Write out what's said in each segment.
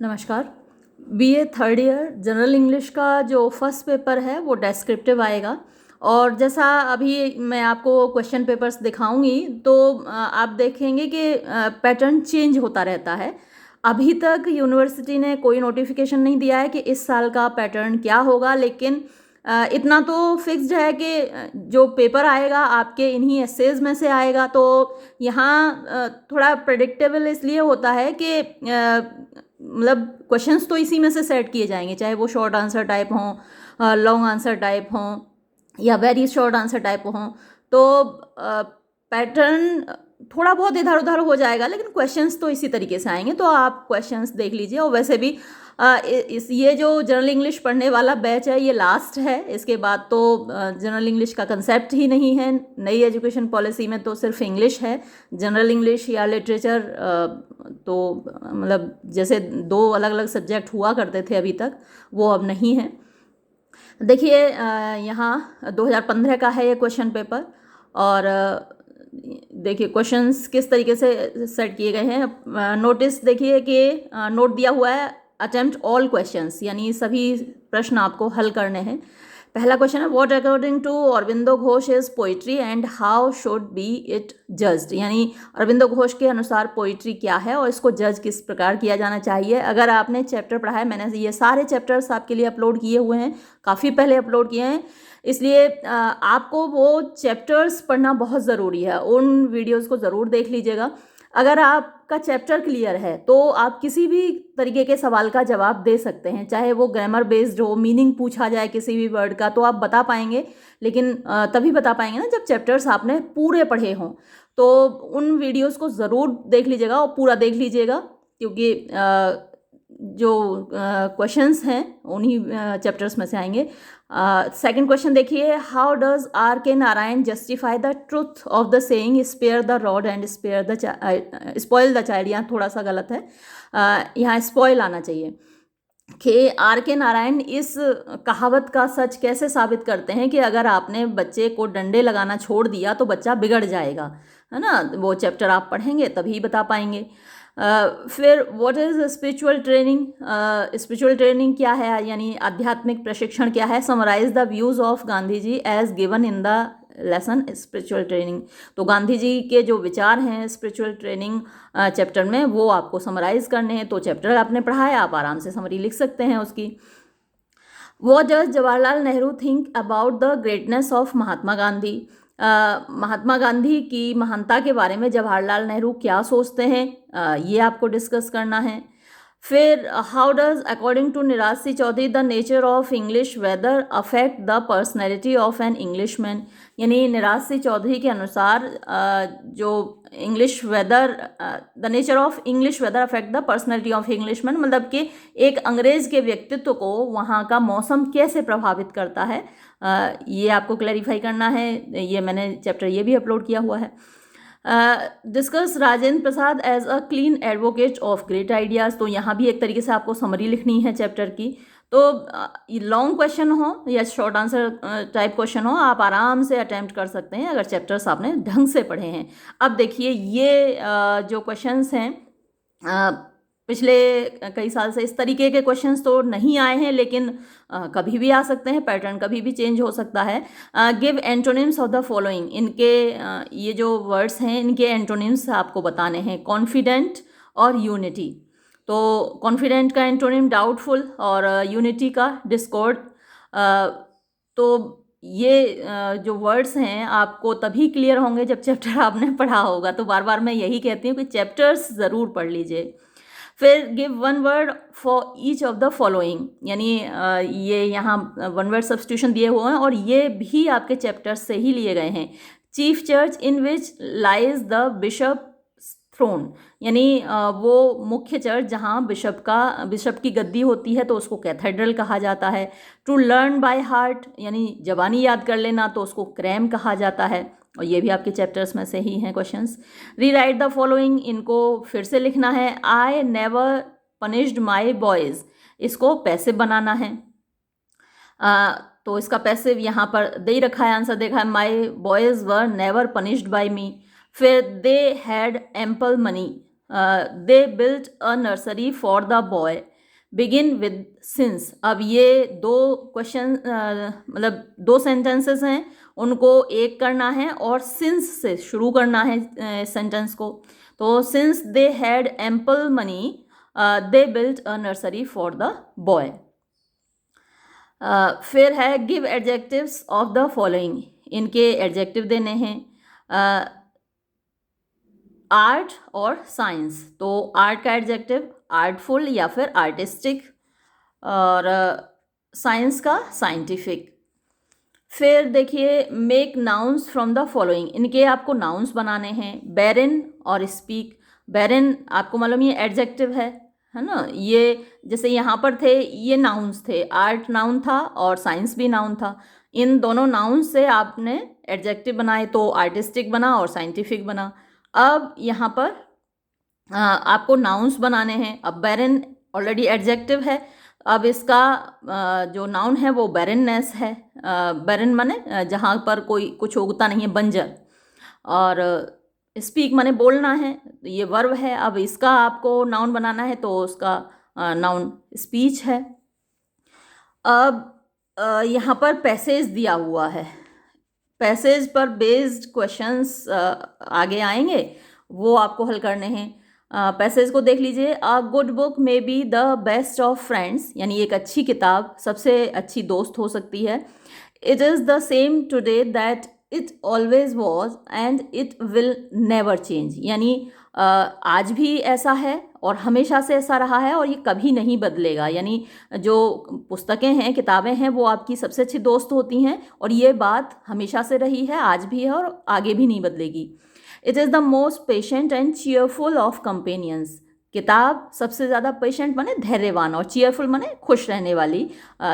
नमस्कार। BA third year general English का जो फर्स्ट पेपर है वो डेस्क्रिप्टिव आएगा। और जैसा अभी मैं आपको क्वेश्चन पेपर्स दिखाऊंगी तो आप देखेंगे कि पैटर्न चेंज होता रहता है। अभी तक यूनिवर्सिटी ने कोई नोटिफिकेशन नहीं दिया है कि इस साल का पैटर्न क्या होगा, लेकिन इतना तो फिक्स्ड है कि जो पेपर आएगा आपके इन्हीं एसेज में से आएगा। तो यहाँ थोड़ा प्रेडिक्टेबल इसलिए होता है कि मतलब क्वेश्चंस तो इसी में से सेट किए जाएंगे, चाहे वो शॉर्ट आंसर टाइप हों, लॉन्ग आंसर टाइप हों या वेरी शॉर्ट आंसर टाइप हों। तो पैटर्न थोड़ा बहुत इधर उधर हो जाएगा, लेकिन क्वेश्चंस तो इसी तरीके से आएंगे। तो आप क्वेश्चंस देख लीजिए। और वैसे भी ये जो जनरल इंग्लिश पढ़ने वाला बैच है ये लास्ट है। इसके बाद तो जनरल इंग्लिश का कंसेप्ट ही नहीं है। नई एजुकेशन पॉलिसी में तो सिर्फ इंग्लिश है। जनरल इंग्लिश या लिटरेचर तो मतलब जैसे दो अलग अलग सब्जेक्ट हुआ करते थे अभी तक, वो अब नहीं है। देखिए यहाँ 2015 का है ये क्वेश्चन पेपर। और देखिए क्वेश्चंस किस तरीके से सेट किए गए हैं। नोटिस देखिए कि नोट दिया हुआ है अटेम्प्ट ऑल क्वेश्चंस, यानी सभी प्रश्न आपको हल करने हैं। पहला क्वेश्चन है what according to Aurobindo Ghosh is poetry and how should be it judged, यानी अरविंदो घोष के अनुसार पोइट्री क्या है और इसको जज किस प्रकार किया जाना चाहिए। अगर आपने चैप्टर पढ़ा है, मैंने ये सारे चैप्टर्स आपके लिए अपलोड किए हुए हैं, काफ़ी पहले अपलोड किए हैं, इसलिए आपको वो चैप्टर्स पढ़ना बहुत ज़रूरी है। उन वीडियोज़ को ज़रूर देख लीजिएगा। अगर आपका चैप्टर क्लियर है तो आप किसी भी तरीके के सवाल का जवाब दे सकते हैं, चाहे वो ग्रामर बेस्ड हो, मीनिंग पूछा जाए किसी भी वर्ड का तो आप बता पाएंगे। लेकिन तभी बता पाएंगे ना जब चैप्टर्स आपने पूरे पढ़े हों। तो उन वीडियोस को ज़रूर देख लीजिएगा और पूरा देख लीजिएगा, क्योंकि जो क्वेश्चंस हैं उन्हीं चैप्टर्स में से आएंगे। सेकंड क्वेश्चन देखिए, how does R K Narayan justify the truth of the saying spare the rod and spare the spoil the child. यहाँ थोड़ा सा गलत है, यहाँ स्पॉइल आना चाहिए। कि आर के नारायण इस कहावत का सच कैसे साबित करते हैं कि अगर आपने बच्चे को डंडे लगाना छोड़ दिया तो बच्चा बिगड़ जाएगा, है ना। वो चैप्टर आप पढ़ेंगे तभी बता पाएंगे। फिर what is spiritual training, spiritual training क्या है, यानी आध्यात्मिक प्रशिक्षण क्या है। Summarise the views of Gandhi ji as given in the lesson spiritual training. तो गांधी जी के जो विचार हैं स्पिरिचुअल ट्रेनिंग चैप्टर में वो आपको समराइज करने हैं। तो चैप्टर आपने पढ़ा है, आप आराम से समरी लिख सकते हैं उसकी। What does Jawaharlal Nehru think about the greatness of Mahatma Gandhi. Mahatma Gandhi की महानता के बारे में जवाहरलाल नेहरू क्या सोचते हैं, ये आपको डिस्कस करना है। फिर how does according to Niraj C Chaudhary the nature of English weather affect the personality of an Englishman, यानी निराज सी चौधरी के अनुसार जो English weather the nature of English weather affect the personality of Englishman, मतलब कि एक अंग्रेज के व्यक्तित्व को वहाँ का मौसम कैसे प्रभावित करता है, ये आपको क्लैरिफाई करना है। ये मैंने चैप्टर ये भी अपलोड किया हुआ है। Discuss Rajendra Prasad as a clean advocate of great ideas. तो यहाँ भी एक तरीके से आपको समरी लिखनी है चैप्टर की। तो लॉन्ग क्वेश्चन हो या शॉर्ट आंसर टाइप क्वेश्चन हो, आप आराम से अटैम्प्ट कर सकते हैं अगर चैप्टर्स आपने ढंग से पढ़े हैं। अब देखिए ये जो क्वेश्चंस हैं पिछले कई साल से इस तरीके के क्वेश्चंस तो नहीं आए हैं, लेकिन कभी भी आ सकते हैं, पैटर्न कभी भी चेंज हो सकता है। Give antonyms of the following, इनके ये जो वर्ड्स हैं इनके एंटोनिम्स आपको बताने हैं। कॉन्फिडेंट और यूनिटी। तो कॉन्फिडेंट का एंटोनिम डाउटफुल और यूनिटी का डिस्कॉर्ड। तो ये जो वर्ड्स हैं आपको तभी क्लियर होंगे जब चैप्टर आपने पढ़ा होगा। तो बार बार मैं यही कहती हूँ कि चैप्टर्स ज़रूर पढ़ लीजिए। फिर give one word for each of the following, यानी ये यहाँ वन वर्ड सब्स्टिट्यूशन दिए हुए हैं और ये भी आपके चैप्टर से ही लिए गए हैं। Chief church in which lies the bishop throne, यानी वो मुख्य चर्च जहाँ बिशप की गद्दी होती है तो उसको कैथेड्रल कहा जाता है। टू लर्न बाय हार्ट, यानी जबानी याद कर लेना तो उसको क्रैम कहा जाता है। और ये भी आपके चैप्टर्स में से ही हैं क्वेश्चंस। रीराइट द फॉलोइंग, इनको फिर से लिखना है। I never punished my boys, इसको पैसिव बनाना है। तो इसका पैसिव यहाँ पर दे ही रखा है, आंसर देखा है, my boys were never punished by me. फिर they had ample money, they built a nursery for the boy, begin with since. अब ये दो क्वेश्चन मतलब दो सेंटेंसेस हैं, उनको एक करना है और सिंस से शुरू करना है सेंटेंस को। तो since they had ample money they built a nursery for the boy. फिर है give adjectives of the following, इनके एडजेक्टिव देने हैं। आर्ट और साइंस, तो आर्ट का एडजेक्टिव आर्टफुल या फिर आर्टिस्टिक, और साइंस का साइंटिफिक। फिर देखिए make nouns from the following, इनके आपको नाउन्स बनाने हैं। बैरन और स्पीक। बैरन आपको मालूम ये एडजेक्टिव है ना। ये जैसे यहाँ पर थे ये नाउन्स थे, आर्ट नाउन था और साइंस भी नाउन था। इन दोनों नाउन से आपने एडजेक्टिव बनाए तो आर्टिस्टिक बना और साइंटिफिक बना। अब यहाँ पर आपको नाउन्स बनाने हैं। अब बैरन ऑलरेडी एडजेक्टिव है, अब इसका जो नाउन है वो बैरननेस है। बैरन माने जहाँ पर कोई कुछ उगता नहीं है, बंजर। और स्पीक माने बोलना है, ये वर्ब है। अब इसका आपको नाउन बनाना है तो उसका नाउन स्पीच है। अब यहाँ पर पैसेज दिया हुआ है, पैसेज पर बेस्ड क्वेश्चंस आगे आएंगे, वो आपको हल करने हैं। पैसेज को देख लीजिए। A good book may be the best of friends, यानी एक अच्छी किताब सबसे अच्छी दोस्त हो सकती है। It is the same today that it always was and it will never change, यानी आज भी ऐसा है और हमेशा से ऐसा रहा है और ये कभी नहीं बदलेगा। यानी जो पुस्तकें हैं, किताबें हैं, वो आपकी सबसे अच्छी दोस्त होती हैं और ये बात हमेशा से रही है, आज भी है और आगे भी नहीं बदलेगी। It is the most patient and cheerful of companions, किताब सबसे ज़्यादा पेशेंट माने धैर्यवान और चीयरफुल माने खुश रहने वाली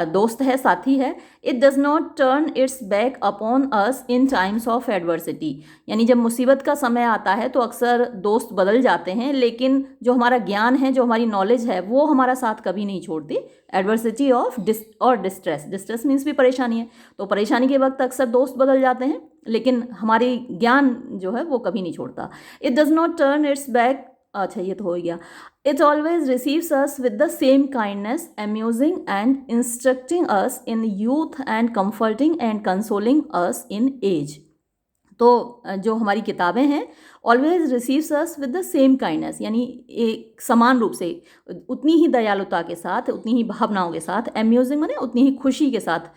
दोस्त है, साथी है। It does not turn its back upon us in times of adversity, यानी जब मुसीबत का समय आता है तो अक्सर दोस्त बदल जाते हैं, लेकिन जो हमारा ज्ञान है, जो हमारी नॉलेज है, वो हमारा साथ कभी नहीं छोड़ती। Adversity of distress, distress means भी परेशानी है, तो परेशानी के वक्त अक्सर दोस्त बदल जाते हैं, लेकिन हमारी ज्ञान जो है वो कभी नहीं छोड़ता। It does not turn its back, अच्छा ये तो हो गया। It always receives us with the same kindness, amusing and instructing us in youth and comforting and consoling us in age. तो जो हमारी किताबें हैं, always receives us with the same kindness, यानी एक समान रूप से, उतनी ही दयालुता के साथ, उतनी ही भावनाओं के साथ। अम्यूजिंग माने उतनी ही खुशी के साथ।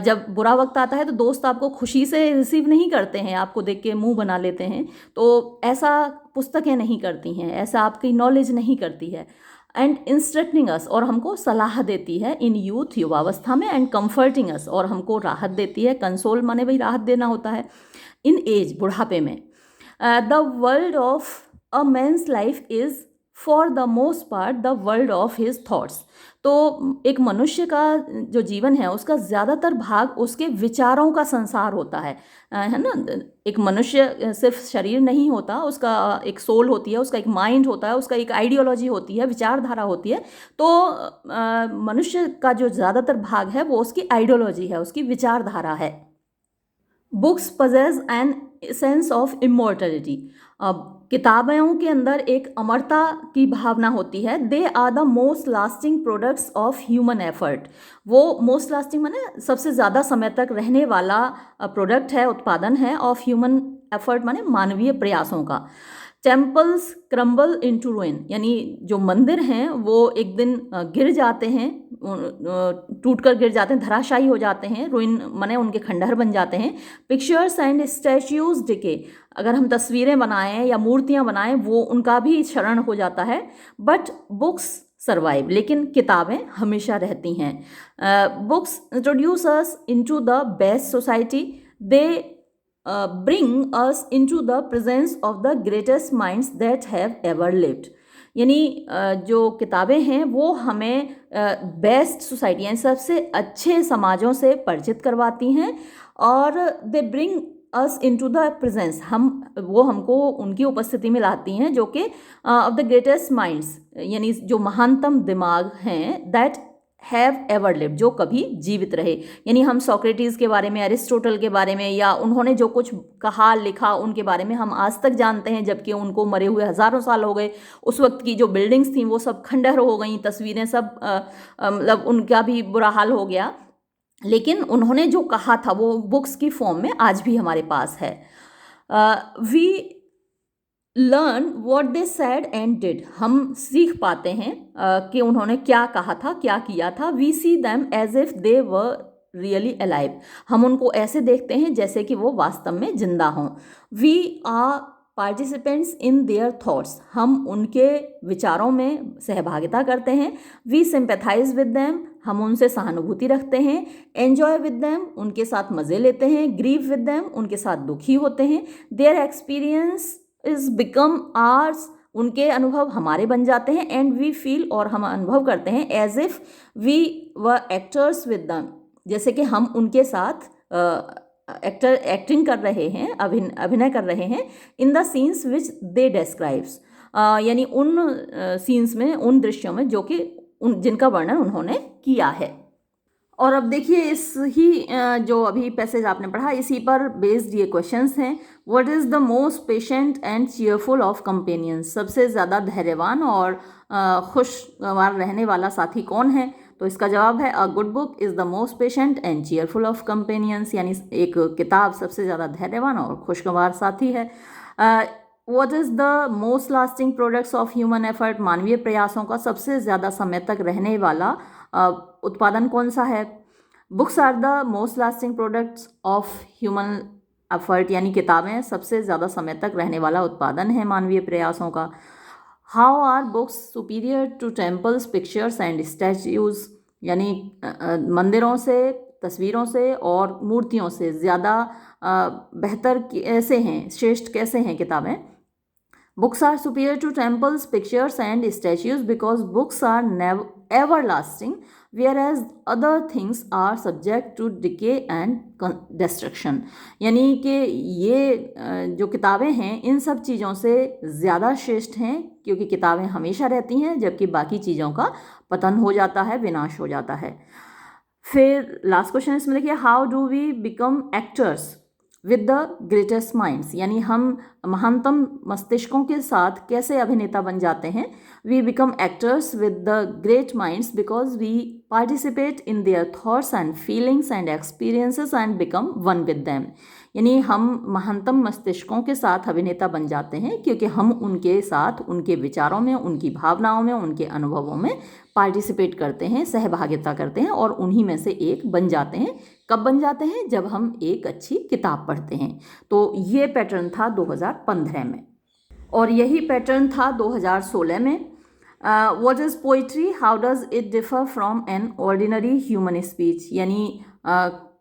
जब बुरा वक्त आता है तो दोस्त आपको खुशी से रिसीव नहीं करते हैं, आपको देख के मुंह बना लेते हैं, तो ऐसा पुस्तकें नहीं करती हैं, ऐसा आपकी नॉलेज नहीं करती है। एंड इंस्ट्रक्टिंग अस, और हमको सलाह देती है, इन यूथ युवावस्था में। एंड कंफर्टिंग अस, और हमको राहत देती है। कंसोल माने भाई राहत देना होता है। इन एज, बुढ़ापे में। The world of a man's life is for the most part the world of his thoughts, तो एक मनुष्य का जो जीवन है उसका ज़्यादातर भाग उसके विचारों का संसार होता है ना। एक मनुष्य सिर्फ शरीर नहीं होता, उसका एक सोल होती है, उसका एक माइंड होता है, उसका एक आइडियोलॉजी होती है, विचारधारा होती है। तो मनुष्य का जो ज़्यादातर भाग है वो उसकी आइडियोलॉजी है, उसकी विचारधारा है। Books possess an sense of immortality, अब किताबों के अंदर एक अमरता की भावना होती है। They are the most lasting products of human effort, वो मोस्ट लास्टिंग माने सबसे ज़्यादा समय तक रहने वाला प्रोडक्ट है, उत्पादन है, ऑफ ह्यूमन एफर्ट माने मानवीय प्रयासों का। टेम्पल्स क्रम्बल इनटू रुइन, यानी जो मंदिर हैं वो एक दिन गिर जाते हैं, टूटकर गिर जाते हैं, धराशायी हो जाते हैं। रुइन माने उनके खंडहर बन जाते हैं। पिक्चर्स एंड स्टैच्यूज डिके, अगर हम तस्वीरें बनाएं या मूर्तियां बनाएं वो उनका भी क्षरण हो जाता है। बट बुक्स सर्वाइव, लेकिन किताबें हमेशा रहती हैं। Books introduce us into the best society, they bring us into the presence of the greatest minds that have ever lived, यानी जो किताबें हैं वो हमें बेस्ट सोसाइटी यानी सबसे अच्छे समाजों से परिचित करवाती हैं। और they bring us into the presence, वो हमको उनकी उपस्थिति में लाती हैं जो कि ऑफ द ग्रेटेस्ट माइंड्स, यानी जो महानतम दिमाग हैं, दैट हैव एवर लिव्ड, जो कभी जीवित रहे। यानी हम सोक्रेटिस के बारे में, अरिस्टोटल के बारे में, या उन्होंने जो कुछ कहा लिखा उनके बारे में हम आज तक जानते हैं, जबकि उनको मरे हुए हज़ारों साल हो गए। उस वक्त की जो बिल्डिंग्स थी वो सब खंडहर हो गई, तस्वीरें सब मतलब उनका भी बुरा हाल हो गया, लेकिन उन्होंने जो कहा था वो बुक्स की फॉर्म में आज भी हमारे पास है। We learn what they said and did, हम सीख पाते हैं कि उन्होंने क्या कहा था, क्या किया था। We see them as if they were really alive, हम उनको ऐसे देखते हैं जैसे कि वो वास्तव में जिंदा हों। We are participants in their thoughts, हम उनके विचारों में सहभागिता करते हैं। वी सिंपैथाइज विद दैम, हम उनसे सहानुभूति रखते हैं। एन्जॉय विद दैम, उनके साथ मज़े लेते हैं। ग्रीव विद दैम, उनके साथ दुखी होते हैं। Their experience is become ours, उनके अनुभव हमारे बन जाते हैं। एंड वी फील, और हम अनुभव करते हैं as if we were actors with them, जैसे कि हम उनके साथ एक्टिंग कर रहे हैं, अभिनय कर रहे हैं। In the scenes which they describes, यानी उन सीन्स में, उन दृश्यों में जो कि जिनका वर्णन उन्होंने किया है। और अब देखिए इस ही जो अभी पैसेज आपने पढ़ा, इसी पर बेस्ड ये क्वेश्चंस हैं। What is the most patient and cheerful of companions, सबसे ज़्यादा धैर्यवान और खुशगवार रहने वाला साथी कौन है? तो इसका जवाब है a good book is the most patient and cheerful of companions, यानी एक किताब सबसे ज़्यादा धैर्यवान और खुशगवार साथी है। What is the most lasting products of human effort, मानवीय प्रयासों का सबसे ज़्यादा समय तक रहने वाला उत्पादन कौन सा है? Books are the most lasting products of human effort, यानी किताबें सबसे ज़्यादा समय तक रहने वाला उत्पादन है मानवीय प्रयासों का। How are books superior to temples, pictures and statues, यानी मंदिरों से, तस्वीरों से और मूर्तियों से ज़्यादा बेहतर कैसे हैं, श्रेष्ठ कैसे हैं किताबें? Books are superior to temples, pictures and statues because books are never everlasting, whereas other things are subject to decay and destruction. यानी कि ये जो किताबें हैं इन सब चीज़ों से ज़्यादा श्रेष्ठ हैं, क्योंकि किताबें हमेशा रहती हैं, जबकि बाकी चीज़ों का पतन हो जाता है, विनाश हो जाता है। फिर लास्ट क्वेश्चन इसमें देखिए, how do we become actors with the greatest minds, यानी हम महानतम मस्तिष्कों के साथ कैसे अभिनेता बन जाते हैं? We become actors with the great minds because we participate in their thoughts and feelings and experiences and become one with them, यानी हम महानतम मस्तिष्कों के साथ अभिनेता बन जाते हैं क्योंकि हम उनके साथ, उनके विचारों में, उनकी भावनाओं में, उनके अनुभवों में पार्टिसिपेट करते हैं, सहभागिता करते हैं और उन्हीं में से एक बन जाते हैं। कब बन जाते हैं? जब हम एक अच्छी किताब पढ़ते हैं। तो ये पैटर्न था 2015 में, और यही पैटर्न था 2016 में। What is poetry, how does it differ from an ordinary human speech, यानी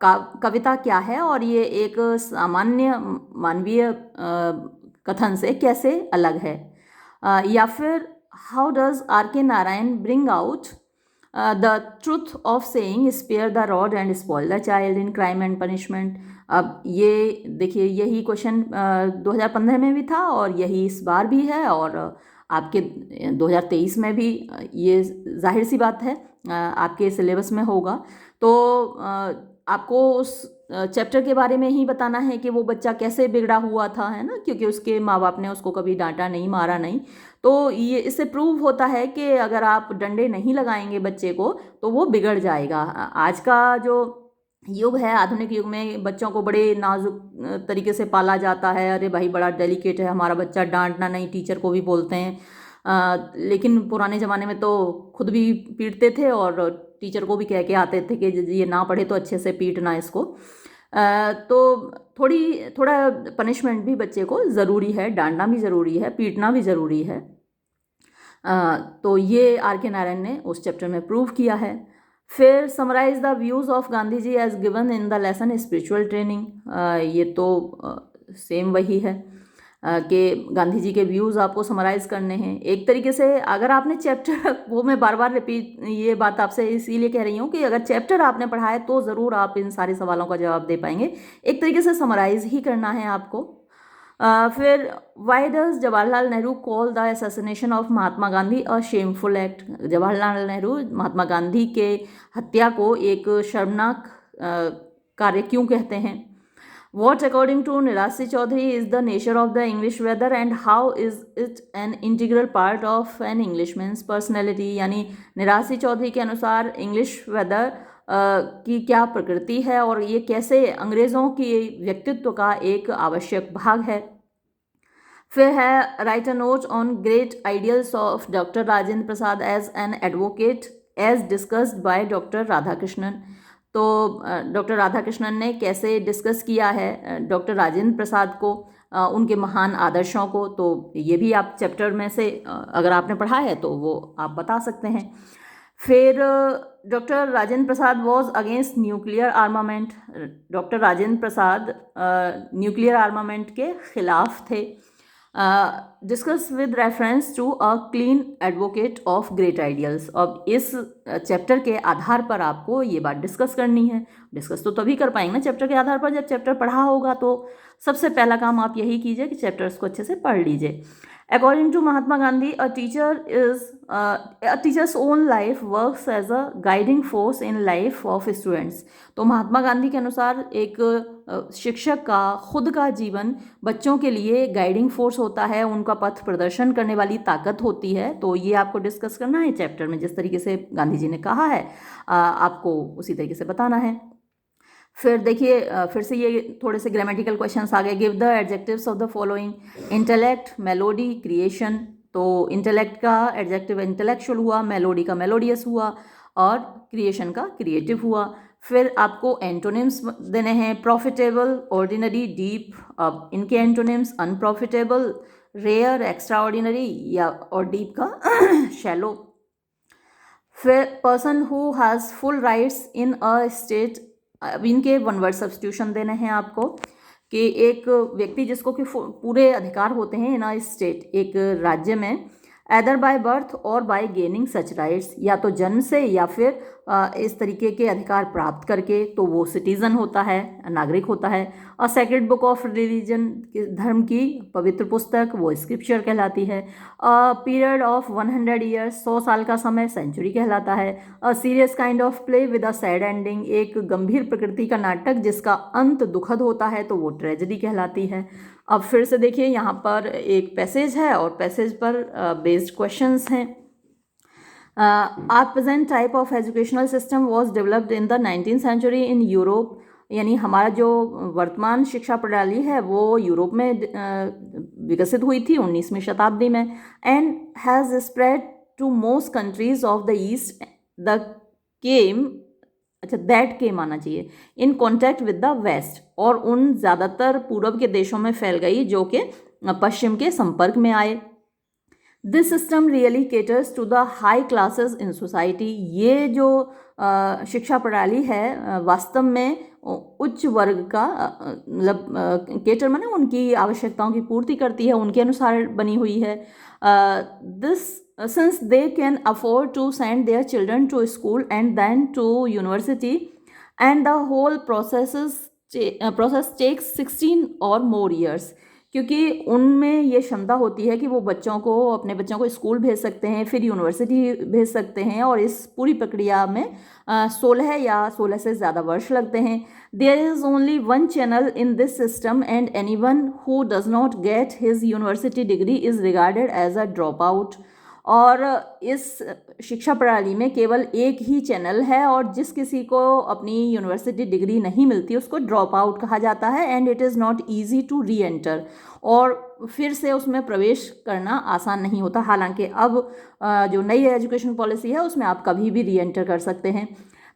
कविता क्या है और ये एक सामान्य मानवीय कथन से कैसे अलग है? या फिर how does R K Narayan bring out the truth of saying spare the rod and spoil the child in crime and punishment. अब ये देखिए, यही क्वेश्चन 2015 में भी था और यही इस बार भी है, और आपके 2023 में भी ये जाहिर सी बात है आपके सिलेबस में होगा। तो आपको उस चैप्टर के बारे में ही बताना है कि वो बच्चा कैसे बिगड़ा हुआ था, है ना, क्योंकि उसके माँ बाप ने उसको कभी डांटा नहीं, मारा नहीं। तो ये इससे प्रूव होता है कि अगर आप डंडे नहीं लगाएंगे बच्चे को तो वो बिगड़ जाएगा। आज का जो युग है, आधुनिक युग में बच्चों को बड़े नाजुक तरीके से पाला जाता है। अरे भाई बड़ा डेलिकेट है हमारा बच्चा, डांटना नहीं, टीचर को भी बोलते हैं। लेकिन पुराने ज़माने में तो खुद भी पीटते थे और टीचर को भी कह के आते थे कि ये ना पढ़े तो अच्छे से पीटना इसको। तो थोड़ा पनिशमेंट भी बच्चे को ज़रूरी है, डांटना भी ज़रूरी है, पीटना भी ज़रूरी है। तो ये आर के नारायण ने उस चैप्टर में प्रूव किया है। फिर summarise the views of Gandhi ji as given in the lesson spiritual training, ये तो सेम वही है कि गांधी जी के व्यूज़ आपको समराइज़ करने हैं। एक तरीके से अगर आपने चैप्टर, वो मैं बार बार रिपीट ये बात आपसे इसीलिए कह रही हूँ कि अगर चैप्टर आपने पढ़ा है तो ज़रूर आप इन सारे सवालों का जवाब दे पाएंगे। एक तरीके से समराइज़ ही करना है आपको। फिर why does Jawaharlal Nehru call the assassination of Mahatma Gandhi a shameful act? Jawaharlal Nehru Mahatma Gandhi के हत्या को एक शर्मनाक कार्य क्यों कहते हैं? What according to Nirasi Chaudhary is the nature of the English weather and how is it an integral part of an Englishman's personality? यानी निरासी चौधरी के अनुसार इंग्लिश वेदर की क्या प्रकृति है और ये कैसे अंग्रेज़ों की व्यक्तित्व का एक आवश्यक भाग है। फिर है write a note on great ideals of doctor Rajendra Prasad as an advocate as discussed by doctor Radhakrishnan. तो डॉक्टर राधाकृष्णन ने कैसे डिस्कस किया है डॉक्टर राजेंद्र प्रसाद को, उनके महान आदर्शों को, तो ये भी आप चैप्टर में से अगर आपने पढ़ा है तो वो आप बता सकते हैं। फिर doctor Rajendra Prasad was against nuclear armament. Doctor Rajendra Prasad nuclear armament के खिलाफ थे। Discuss with reference to a clean advocate of great ideals. अब इस चैप्टर के आधार पर आपको ये बात डिस्कस करनी है। डिस्कस तो तभी कर पाएंगे ना चैप्टर के आधार पर, जब चैप्टर पढ़ा होगा। तो सबसे पहला काम आप यही कीजिए कि चैप्टर्स को अच्छे से पढ़ लीजिए। According to Mahatma Gandhi a teacher's own life works as a guiding force in life of students. तो महात्मा गांधी के अनुसार एक शिक्षक का खुद का जीवन बच्चों के लिए गाइडिंग फोर्स होता है, उनका पथ प्रदर्शन करने वाली ताकत होती है। तो ये आपको डिस्कस करना है चैप्टर में, जिस तरीके से गांधी जी ने कहा है आपको उसी तरीके से बताना है। फिर देखिए फिर से ये थोड़े से ग्रामेटिकल क्वेश्चंस आ गए। Give the adjectives of the following. Intellect, melody, creation. तो इंटेलेक्ट का एडजेक्टिव इंटेलेक्चुअल हुआ, मेलोडी का मेलोडियस हुआ और क्रिएशन का क्रिएटिव हुआ। फिर आपको एंटोनिम्स देने हैं। Profitable, ordinary, deep. अब इनके antonyms unprofitable, rare, extraordinary या और डीप का शैलो। फिर person who has full rights in a state. अब इनके वन वर्ड सब्स्टिट्यूशन देने हैं आपको कि एक व्यक्ति जिसको कि पूरे अधिकार होते हैं इन अ स्टेट, एक राज्य में, एदर बाय बर्थ और बाय गेनिंग सच राइट्स, या तो जन्म से या फिर इस तरीके के अधिकार प्राप्त करके, तो वो सिटीज़न होता है, नागरिक होता है। अ सेक्रेड बुक ऑफ रिलीजन, धर्म की पवित्र पुस्तक, वो स्क्रिप्चर कहलाती है। अ पीरियड ऑफ 100 ईयर्स, 100 साल का समय, सेंचुरी कहलाता है। A serious kind of play with a sad ending, एक गंभीर प्रकृति का नाटक जिसका अंत दुखद होता है, तो वो ट्रेजेडी कहलाती है। अब फिर से देखिए यहाँ पर एक पैसेज है और पैसेज पर बेस्ड क्वेश्चंस हैं। Our present type of educational system was developed in the 19th century in Europe. यानी हमारा जो वर्तमान शिक्षा प्रणाली है वो यूरोप में विकसित हुई थी 19वीं शताब्दी में। And has spread to most countries of the east the came, अच्छा दैट केम आना चाहिए, in contact with the west, और उन ज़्यादातर पूर्व के देशों में फैल गई जो कि पश्चिम के संपर्क में आए। This system really caters to the high classes in society. ये जो शिक्षा प्रणाली है वास्तव में उच्च वर्ग का मतलब केटर माने उनकी आवश्यकताओं की पूर्ति करती है, उनके अनुसार बनी हुई है। This since they can afford to send their children to school and then to university, and the whole process takes 16 or more years, क्योंकि उनमें ये क्षमता होती है कि वो अपने बच्चों को स्कूल भेज सकते हैं, फिर यूनिवर्सिटी भेज सकते हैं, और इस पूरी प्रक्रिया में 16 या 16 से ज़्यादा वर्ष लगते हैं। There is only one channel in this system and anyone who does not get his university degree is regarded as a drop out. और इस शिक्षा प्रणाली में केवल एक ही चैनल है, और जिस किसी को अपनी यूनिवर्सिटी डिग्री नहीं मिलती उसको ड्रॉप आउट कहा जाता है। And it is not easy to reenter, और फिर से उसमें प्रवेश करना आसान नहीं होता। हालांकि अब जो नई एजुकेशन पॉलिसी है उसमें आप कभी भी री एंटर कर सकते हैं।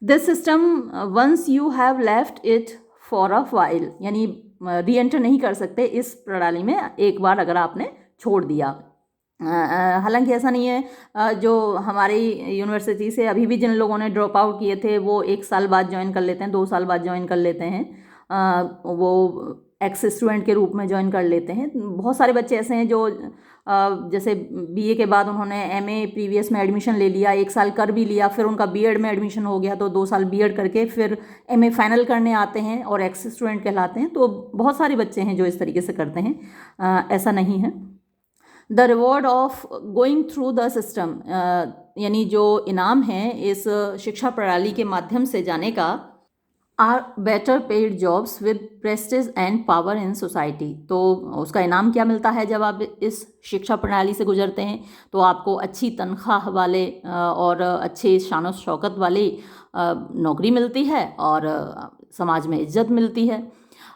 This system once you have left it for a while, यानी री एंटर नहीं कर सकते इस प्रणाली में एक बार अगर आपने छोड़ दिया। हालांकि ऐसा नहीं है, जो हमारी यूनिवर्सिटी से अभी भी जिन लोगों ने ड्रॉप आउट किए थे वो 1 साल बाद ज्वाइन कर लेते हैं, 2 साल बाद ज्वाइन कर लेते हैं, वो एक्स स्टूडेंट के रूप में ज्वाइन कर लेते हैं। बहुत सारे बच्चे ऐसे हैं जो जैसे बीए के बाद उन्होंने एमए प्रीवियस में एडमिशन ले लिया, 1 साल कर भी लिया, फिर उनका बीएड में एडमिशन हो गया तो 2 साल बीएड करके फिर एमए फाइनल करने आते हैं और एक्स स्टूडेंट कहलाते हैं। तो बहुत सारे बच्चे हैं जो इस तरीके से करते हैं, ऐसा नहीं है। The reward of going through the system, यानी जो इनाम है इस शिक्षा प्रणाली के माध्यम से जाने का, are better paid jobs with prestige and power in society. तो उसका इनाम क्या मिलता है जब आप इस शिक्षा प्रणाली से गुजरते हैं? तो आपको अच्छी तनख्वाह वाले और अच्छे शान शौकत वाली नौकरी मिलती है और समाज में इज्जत मिलती है।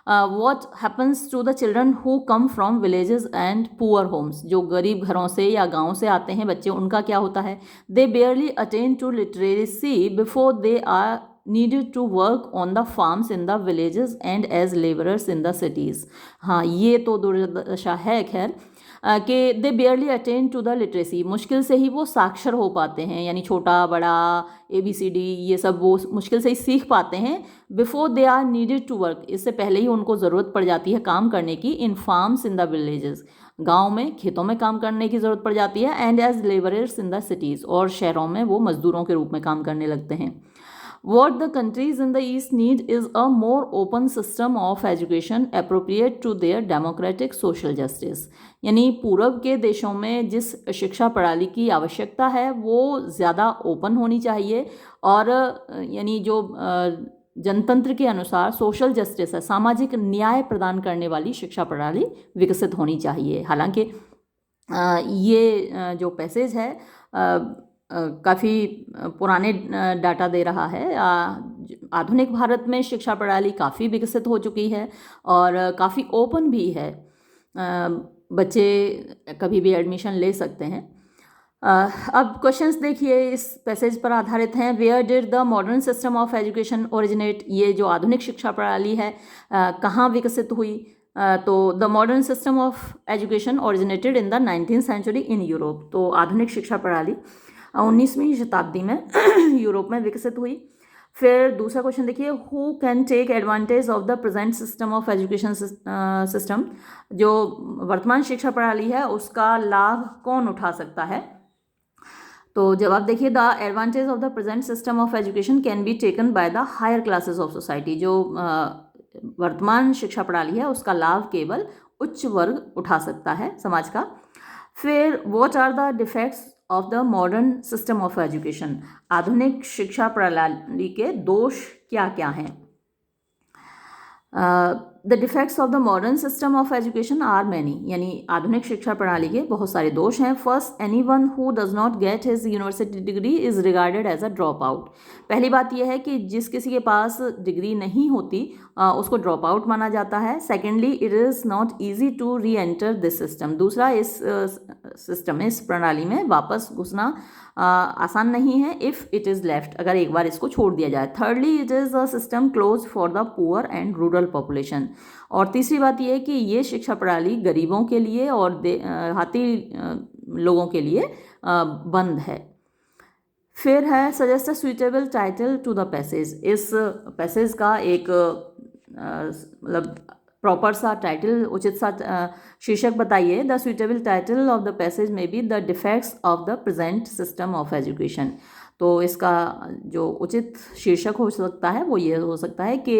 What happens to the children who come from villages and poor homes, जो गरीब घरों से या गाँव से आते हैं बच्चे, उनका क्या होता है? They barely attain to literacy before they are needed to work on the farms in the villages and as laborers in the cities। हाँ, ये तो दुर्दशा है खैर, कि they barely attain to the literacy, मुश्किल से ही वो साक्षर हो पाते हैं, यानी छोटा बड़ा ABCD ये सब वो मुश्किल से ही सीख पाते हैं। Before they are needed to work, इससे पहले ही उनको ज़रूरत पड़ जाती है काम करने की। इन फार्म्स इन द विलेजेस, गाँव में खेतों में काम करने की ज़रूरत पड़ जाती है। And as labourers in the cities, और शहरों में वो मज़दूरों के रूप में काम करने लगते हैं। What the countries in the East need is a more open system of education appropriate to their democratic social justice। यानी पूर्व के देशों में जिस शिक्षा प्रणाली की आवश्यकता है वो ज़्यादा ओपन होनी चाहिए, और यानी जो जनतंत्र के अनुसार सोशल जस्टिस है, सामाजिक न्याय प्रदान करने वाली शिक्षा प्रणाली विकसित होनी चाहिए। हालांकि ये जो पैसेज है काफ़ी पुराने डाटा दे रहा है। आधुनिक भारत में शिक्षा प्रणाली काफ़ी विकसित हो चुकी है और काफ़ी ओपन भी है, बच्चे कभी भी एडमिशन ले सकते हैं। अब क्वेश्चंस देखिए इस पैसेज पर आधारित हैं। Where did the modern system of education originate, ये जो आधुनिक शिक्षा प्रणाली है कहाँ विकसित हुई? तो the modern system of education originated in the 19th century in Europe. तो आधुनिक शिक्षा प्रणाली 19वीं शताब्दी में यूरोप में विकसित हुई। फिर दूसरा क्वेश्चन देखिए, who can take advantage of the present system of education system, जो वर्तमान शिक्षा प्रणाली है उसका लाभ कौन उठा सकता है? तो जवाब देखिए, the advantage of the present system of education can be taken by the higher classes of society. जो वर्तमान शिक्षा प्रणाली है उसका लाभ केवल उच्च वर्ग उठा सकता है समाज का। फिर what are the defects of the modern system of education, आधुनिक शिक्षा प्रणाली के दोष क्या क्या हैं? The defects of the modern system of education are many, यानी आधुनिक शिक्षा प्रणाली के बहुत सारे दोष हैं। First, anyone who does not get his university degree is regarded as a drop out. पहली बात यह है कि जिस किसी के पास डिग्री नहीं होती उसको ड्रॉप आउट माना जाता है। Secondly, it is not easy to reenter this system, दूसरा इस सिस्टम में, इस प्रणाली में वापस घुसना आसान नहीं है इफ़ इट इज़ लेफ्ट, अगर एक बार इसको छोड़ दिया जाए। Thirdly, it is a system close for the poor and rural population, और तीसरी बात यह है कि ये शिक्षा प्रणाली गरीबों के लिए और देहाती लोगों के लिए बंद है। फिर है suggest a suitable title to the passage, इस पैसेज का एक मतलब प्रॉपर सा टाइटल, उचित सा शीर्षक बताइए। The suitable title of the passage में be the defects of the present system of education. तो इसका जो उचित शीर्षक हो सकता है वो ये हो सकता है कि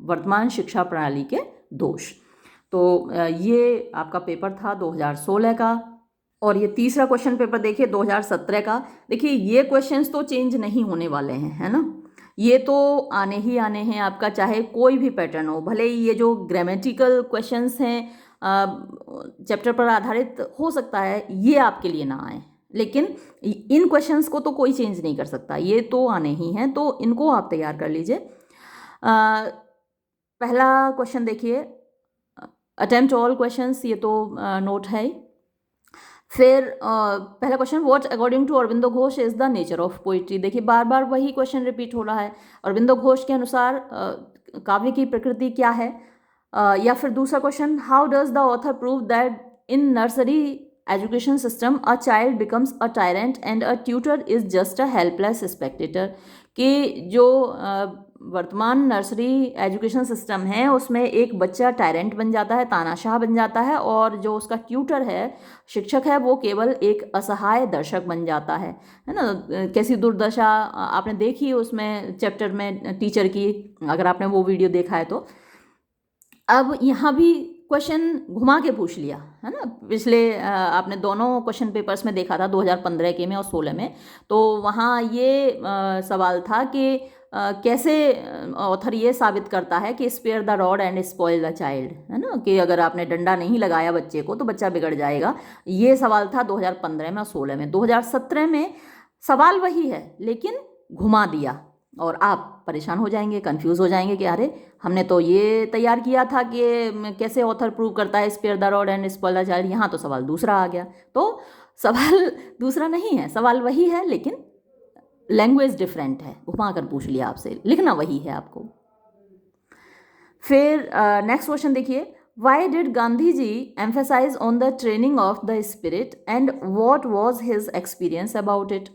वर्तमान शिक्षा प्रणाली के दोष। तो ये आपका पेपर था 2016 का, और ये तीसरा क्वेश्चन पेपर देखिए 2017 का। देखिए ये क्वेश्चंस तो चेंज नहीं होने वाले हैं, है ना, ये तो आने ही आने हैं, आपका चाहे कोई भी पैटर्न हो। भले ही ये जो ग्रामेटिकल क्वेश्चंस हैं चैप्टर पर आधारित हो सकता है ये आपके लिए ना आए, लेकिन इन क्वेश्चंस को तो कोई चेंज नहीं कर सकता, ये तो आने ही हैं, तो इनको आप तैयार कर लीजिए। पहला क्वेश्चन देखिए, अटेम्प्ट ऑल क्वेश्चंस, ये तो नोट है। फिर पहला question, what according to Aurobindo Ghosh is the nature of poetry. देखिए बार बार वही क्वेश्चन रिपीट हो रहा है। अरविंदो घोष के अनुसार काव्य की प्रकृति क्या है? या फिर दूसरा question, how does the author prove that in nursery education system a child becomes a tyrant and a tutor is just a helpless Spectator, कि जो वर्तमान नर्सरी एजुकेशन सिस्टम है उसमें एक बच्चा टायरेंट बन जाता है, तानाशाह बन जाता है, और जो उसका ट्यूटर है, शिक्षक है, वो केवल एक असहाय दर्शक बन जाता है ना। कैसी दुर्दशा आपने देखी उसमें चैप्टर में टीचर की, अगर आपने वो वीडियो देखा है तो। अब यहाँ भी क्वेश्चन घुमा के पूछ लिया है ना। पिछले आपने दोनों क्वेश्चन पेपर्स में देखा था, 2015 के में और 16 में, तो वहाँ ये सवाल था कि कैसे ऑथर ये साबित करता है कि spare the rod and spoil the child, है ना, कि अगर आपने डंडा नहीं लगाया बच्चे को तो बच्चा बिगड़ जाएगा। ये सवाल था 2015 में और 16 में। 2017 में सवाल वही है लेकिन घुमा दिया, और आप परेशान हो जाएंगे, कंफ्यूज हो जाएंगे कि अरे हमने तो ये तैयार किया था कि कैसे ऑथर प्रूव करता है spare the rod and spoil the child, यहाँ तो सवाल दूसरा आ गया। तो सवाल दूसरा नहीं है, सवाल वही है लेकिन लैंग्वेज डिफरेंट है, घुमा कर पूछ लिया आपसे, लिखना वही है आपको। फिर नेक्स्ट क्वेश्चन देखिए, why did Gandhi ji emphasise on the training of the spirit and what was his experience about it.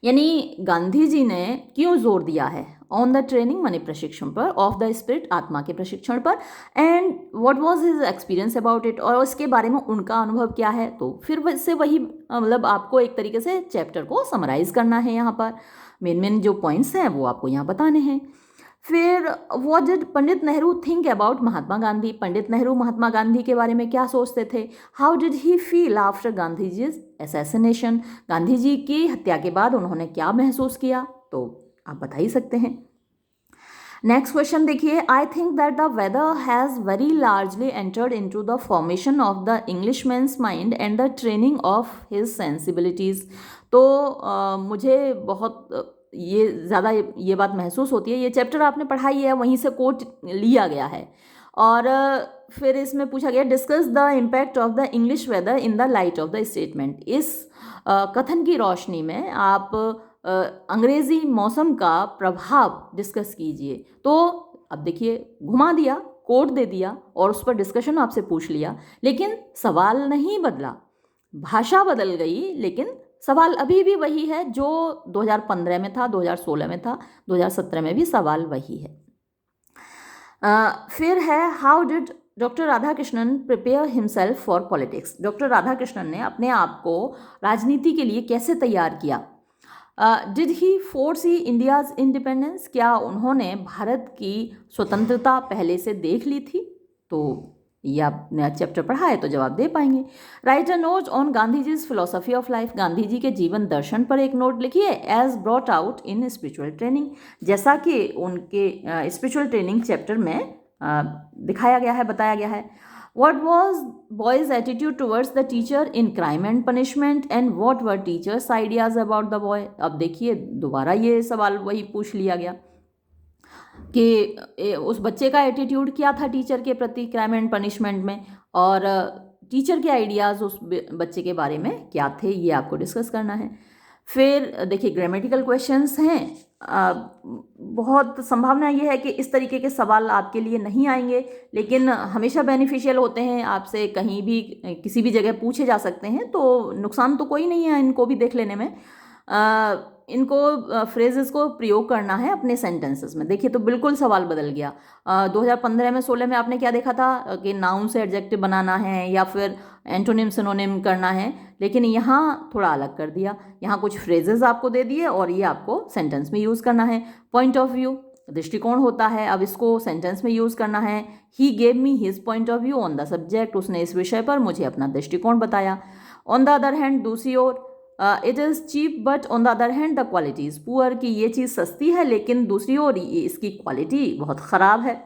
यानी गांधी जी ने क्यों जोर दिया है ऑन द ट्रेनिंग माने प्रशिक्षण पर, ऑफ द स्पिरिट आत्मा के प्रशिक्षण पर, and what was his experience about it, और उसके बारे में उनका अनुभव क्या है। तो फिर से वही मतलब आपको एक तरीके से चैप्टर को समराइज करना है, यहाँ पर मेन मेन जो पॉइंट्स हैं वो आपको यहाँ बताने हैं। फिर what did Pandit Nehru think about Mahatma Gandhi, Pandit Nehru Mahatma Gandhi के बारे में क्या सोचते थे। How did he feel after Gandhi ji's assassination, Gandhi ji की हत्या के बाद उन्होंने क्या महसूस किया, तो आप बता ही सकते हैं। नेक्स्ट क्वेश्चन देखिए, I think that the weather has very largely entered into the formation of the Englishman's mind and the training of his sensibilities. तो मुझे बहुत ये ज़्यादा ये बात महसूस होती है, ये चैप्टर आपने पढ़ाई है वहीं से कोट लिया गया है। और फिर इसमें पूछा गया, discuss the impact of the English weather in the light of the statement. इस कथन की रोशनी में आप अंग्रेज़ी मौसम का प्रभाव डिस्कस कीजिए। तो अब देखिए घुमा दिया, कोट दे दिया और उस पर डिस्कशन आपसे पूछ लिया, लेकिन सवाल नहीं बदला, भाषा बदल गई लेकिन सवाल अभी भी वही है जो 2015 में था, 2016 में था, 2017 में भी सवाल वही है। फिर है, how did doctor Radhakrishnan prepare himself for politics. Doctor Radhakrishnan ने अपने आप को राजनीति के लिए कैसे तैयार किया। Did he foresee India's independence, क्या उन्होंने भारत की स्वतंत्रता पहले से देख ली थी। तो ये आपने चैप्टर पढ़ा है तो जवाब दे पाएंगे। Write a note on Gandhi ji's philosophy of life, Gandhi ji के जीवन दर्शन पर एक नोट लिखिए, as brought out in spiritual training, जैसा कि उनके स्पिरिचुअल ट्रेनिंग चैप्टर में दिखाया गया है, बताया गया है। What was boys' attitude towards the teacher in crime and punishment and what were teachers' ideas about the boy। अब देखिए दोबारा ये सवाल वही पूछ लिया गया कि उस बच्चे का एटीट्यूड क्या था टीचर के प्रति क्राइम एंड पनिशमेंट में, और टीचर के आइडियाज़ उस बच्चे के बारे में क्या थे, ये आपको डिस्कस करना है। फिर देखिए ग्रामेटिकल क्वेश्चंस हैं, बहुत संभावना ये है कि इस तरीके के सवाल आपके लिए नहीं आएंगे, लेकिन हमेशा बेनिफिशियल होते हैं, आपसे कहीं भी किसी भी जगह पूछे जा सकते हैं, तो नुकसान तो कोई नहीं है इनको भी देख लेने में। इनको फ्रेजेस को प्रयोग करना है अपने सेंटेंसेस में। देखिए तो बिल्कुल सवाल बदल गया। 2015 में 16 में आपने क्या देखा था कि नाउन से एडजेक्टिव बनाना है या फिर एंटोनिम सिनोनिम करना है, लेकिन यहाँ थोड़ा अलग कर दिया, यहाँ कुछ फ्रेजेस आपको दे दिए और ये आपको सेंटेंस में यूज़ करना है। पॉइंट ऑफ व्यू दृष्टिकोण होता है, अब इसको सेंटेंस में यूज़ करना है। He gave me his point of view on the subject, उसने इस विषय पर मुझे अपना दृष्टिकोण बताया। ऑन द अदर हैंड दूसरी ओर, it is cheap but on the other hand the quality is poor, कि ये चीज़ सस्ती है लेकिन दूसरी ओर इसकी क्वालिटी बहुत ख़राब है।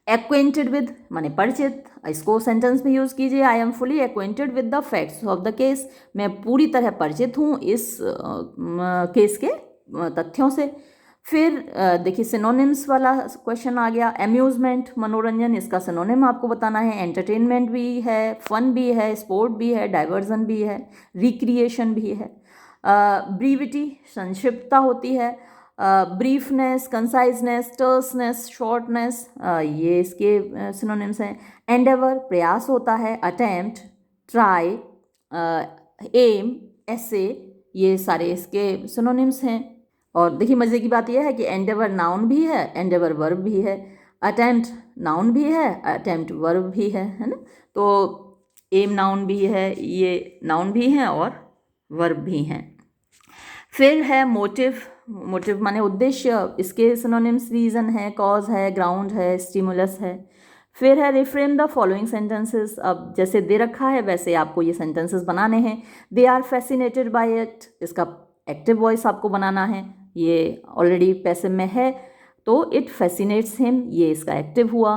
एक्वेंटेड विद माने परिचित, इसको सेंटेंस में यूज़ कीजिए। I am fully acquainted with the facts of the case, मैं पूरी तरह परिचित हूँ इस केस के तथ्यों से। फिर देखिए सिनोनिम्स वाला क्वेश्चन आ गया। अम्यूज़मेंट मनोरंजन, इसका सिनोनिम आपको बताना है। एंटरटेनमेंट भी है, फन भी है, स्पोर्ट भी है, डाइवर्जन भी है, रिक्रिएशन भी है। ब्रीविटी संक्षिप्तता होती है। ब्रीफनेस, कंसाइजनेस, टर्सनेस, शॉर्टनेस, ये इसके सिनोनिम्स हैं। एंडेवर प्रयास होता है। अटेम्प्ट ट्राई, एम, ऐसे, ये सारे इसके सिनोनिम्स हैं। और देखिए मज़े की बात यह है कि एंडेवर नाउन भी है, एंडेवर वर्ब भी है, अटेम्प्ट नाउन भी है, अटेम्प्ट वर्ब भी है ना। तो एम नाउन भी है, ये नाउन भी हैं और वर्ब भी हैं। फिर है मोटिव, मोटिव माने उद्देश्य, इसके सिनोनिम्स रीज़न है, कॉज है, ग्राउंड है, स्टिमुलस है। फिर है रिफ्रेम द फॉलोइंग सेंटेंसेस, अब जैसे दे रखा है वैसे आपको ये सेंटेंसेस बनाने हैं। They are fascinated by it, इसका एक्टिव वॉइस आपको बनाना है, ये ऑलरेडी पैसिव में है तो इट फैसिनेट्स हिम, ये इसका एक्टिव हुआ।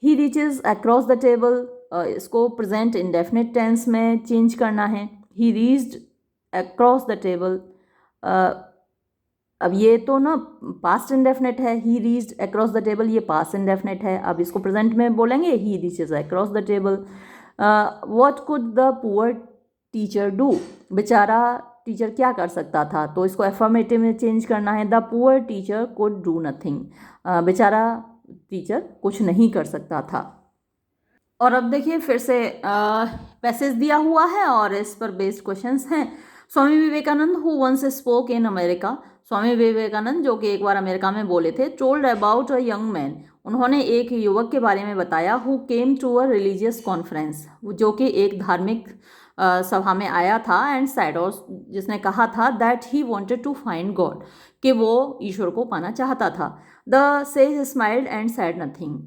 ही रीचेज अक्रॉस द टेबल, इसको प्रेजेंट इंडेफिनिट टेंस में चेंज करना है। ही रीच्ड अक्रॉस द टेबल, अब ये तो ना पास्ट इंडेफिनिट है, ही रीच्ड अक्रॉस द टेबल, ये पास्ट इंडेफिनिट है। अब इसको प्रेजेंट में बोलेंगे ही reaches across the table. What could the poor teacher do, बेचारा टीचर क्या कर सकता था, तो इसको एफर्मेटिव में चेंज करना है। The poor teacher could do nothing, बेचारा टीचर कुछ नहीं कर सकता था। और अब देखिए फिर से पैसेज दिया हुआ है और इस पर बेस्ड क्वेश्चंस हैं। Swami Vivekananda who once spoke in America, Swami Vivekananda जो कि एक बार अमेरिका में बोले थे। Told about a young man, उन्होंने एक युवक के बारे में बताया। Who came to a religious conference, जो कि एक धार्मिक सभा में आया था। एंड सैड, और जिसने कहा था that he wanted to find God, कि वो ईश्वर को पाना चाहता था। The sage smiled and said nothing,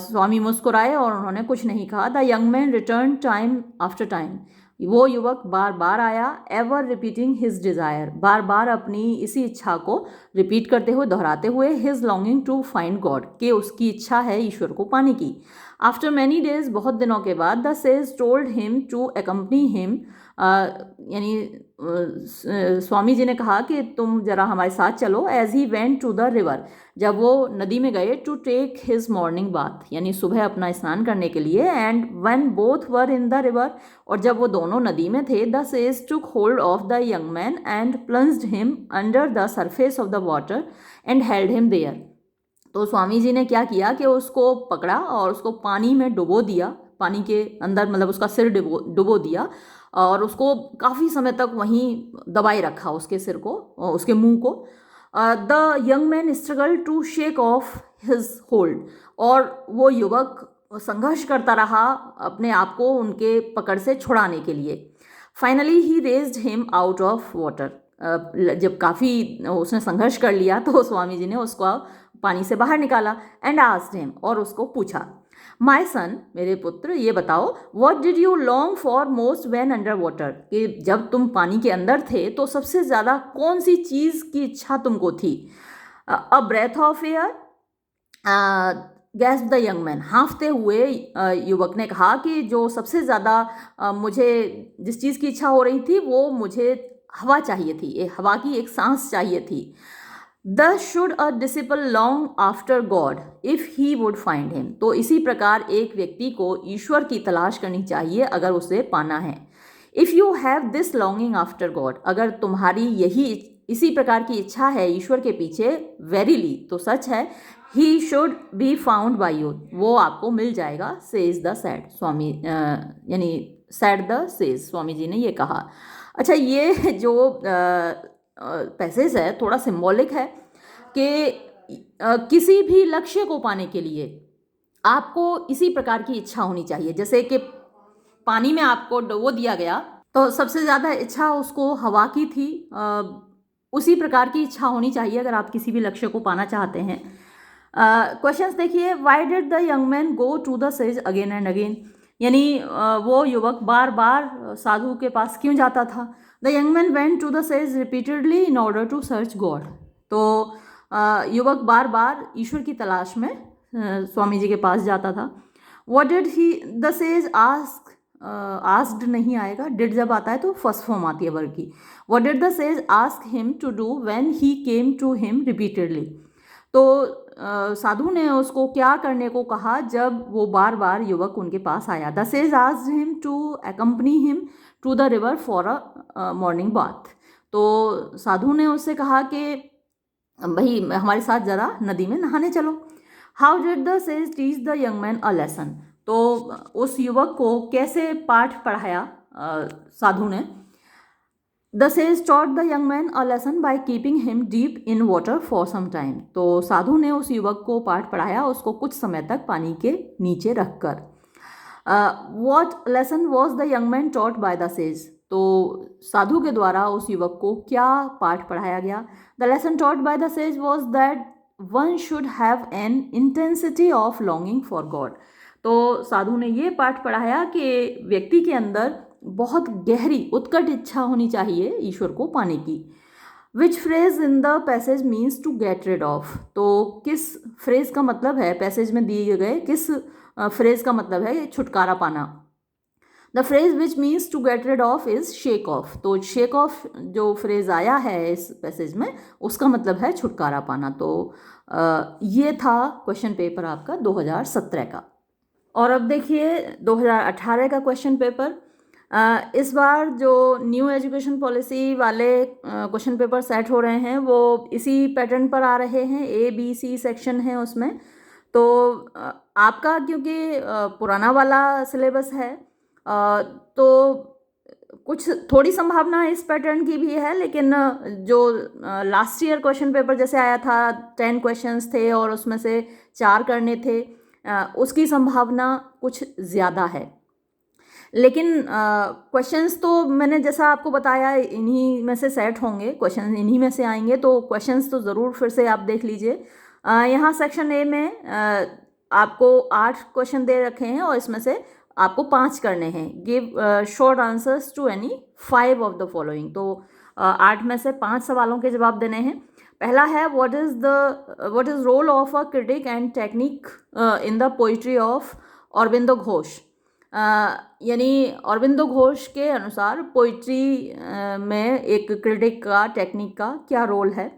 Swami मुस्कुराए और उन्होंने कुछ नहीं कहा। The young man return time after time, वो युवक बार बार आया। एवर रिपीटिंग हिज डिज़ायर, बार बार अपनी इसी इच्छा को रिपीट करते हुए, दोहराते हुए। His longing to find God, कि उसकी इच्छा है ईश्वर को पाने की। आफ्टर मैनी डेज, बहुत दिनों के बाद। The sage told him to accompany him, यानी स्वामी जी ने कहा कि तुम जरा हमारे साथ चलो। As he went to the river, जब वो नदी में गए। To take his morning bath, यानी सुबह अपना स्नान करने के लिए। And when both were in the river, और जब वो दोनों नदी में थे। The sage took hold of the young man and plunged him under the surface of the water and held him there, तो स्वामी जी ने क्या किया कि उसको पकड़ा और उसको पानी में डुबो दिया, पानी के अंदर, मतलब उसका सिर डुबो दिया और उसको काफ़ी समय तक वहीं दबाए रखा, उसके सिर को, उसके मुंह को। The young man struggle to shake off his hold, और वो युवक संघर्ष करता रहा अपने आप को उनके पकड़ से छुड़ाने के लिए। Finally he raised him out of water, जब काफ़ी उसने संघर्ष कर लिया तो स्वामी जी ने उसको पानी से बाहर निकाला। एंड आस्क्ड हिम, और उसको पूछा। माय सन, मेरे पुत्र, ये बताओ। What did you long for most when under water, कि जब तुम पानी के अंदर थे तो सबसे ज़्यादा कौन सी चीज़ की इच्छा तुमको थी। A breath of air, gasp the young man, हाँफते हुए युवक ने कहा कि जो सबसे ज़्यादा मुझे जिस चीज़ की इच्छा हो रही थी वो मुझे हवा चाहिए थी, हवा की एक सांस चाहिए थी। The should a disciple long after God if he would find him, तो इसी प्रकार एक व्यक्ति को ईश्वर की तलाश करनी चाहिए अगर उसे पाना है। If you have this longing after God, अगर तुम्हारी यही इसी प्रकार की इच्छा है ईश्वर के पीछे, वेरीली, तो सच है। He should be found by you, वो आपको मिल जाएगा। सेज द सैड, स्वामी यानी sad the sage, Swami ji ने ये कहा। अच्छा, ये जो पैसेज है थोड़ा सिंबॉलिक है कि किसी भी लक्ष्य को पाने के लिए आपको इसी प्रकार की इच्छा होनी चाहिए। जैसे कि पानी में आपको डुबो दिया गया तो सबसे ज़्यादा इच्छा उसको हवा की थी, उसी प्रकार की इच्छा होनी चाहिए अगर आप किसी भी लक्ष्य को पाना चाहते हैं। क्वेश्चंस देखिए। Why did the young man go to the sage again and again, यानी वो युवक बार बार साधु के पास क्यों जाता था। The young man went to the sage repeatedly in order to search God, तो युवक बार बार ईश्वर की तलाश में स्वामी जी के पास जाता था। What did he the sage ask, asked नहीं आएगा, डिड जब आता है तो फर्स्ट फॉर्म आती है वर्ब की। What did the sage ask him to do when he came to him repeatedly, तो साधु ने उसको क्या करने को कहा जब वो बार बार युवक उनके पास आया। The sage asked him to accompany him to the river for a morning bath, तो साधु ने उससे कहा कि भाई हमारे साथ ज़रा नदी में नहाने चलो। How did the sage teach the young man a lesson, तो उस युवक को कैसे पाठ पढ़ाया साधु ने। The sage taught the young man a lesson by keeping him deep in water for some time. तो साधु ने उस युवक को पाठ पढ़ाया, उसको कुछ समय तक पानी के नीचे रखकर। What lesson was the young man taught by the sage. तो साधु के द्वारा उस युवक को क्या पाठ पढ़ाया गया? The lesson taught by the sage was that one should have an intensity of longing for God. तो साधु ने ये पाठ पढ़ाया कि व्यक्ति के अंदर बहुत गहरी उत्कट इच्छा होनी चाहिए ईश्वर को पाने की। Which phrase in the passage means to get rid of. तो किस फ्रेज का मतलब है, पैसेज में दिए गए किस फ्रेज का मतलब है छुटकारा पाना? The phrase which means to get rid of is shake off. तो शेक ऑफ जो फ्रेज आया है इस पैसेज में, उसका मतलब है छुटकारा पाना। तो ये था क्वेश्चन पेपर आपका 2017 का। और अब देखिए 2018 का क्वेश्चन पेपर। इस बार जो न्यू एजुकेशन पॉलिसी वाले क्वेश्चन पेपर सेट हो रहे हैं वो इसी पैटर्न पर आ रहे हैं। ABC सेक्शन है उसमें। तो आपका क्योंकि पुराना वाला सिलेबस है तो कुछ थोड़ी संभावना इस पैटर्न की भी है, लेकिन जो लास्ट ईयर क्वेश्चन पेपर जैसे आया था 10 क्वेश्चंस थे और उसमें से 4 करने थे, उसकी संभावना कुछ ज़्यादा है। लेकिन क्वेश्चंस तो मैंने जैसा आपको बताया इन्हीं में से सेट होंगे, क्वेश्चन इन्हीं में से आएंगे। तो क्वेश्चंस तो ज़रूर फिर से आप देख लीजिए। यहाँ सेक्शन A में आपको 8 क्वेश्चन दे रखे हैं और इसमें से आपको 5 करने हैं। Give short answers to any 5 of the following. तो 8 में से 5 सवालों के जवाब देने हैं। पहला है what is role of a critic and technique in the poetry of Aurobindo Ghosh. यानी अरबिंदो घोष के अनुसार पोइट्री में एक क्रिटिक का, टेक्निक का क्या रोल है।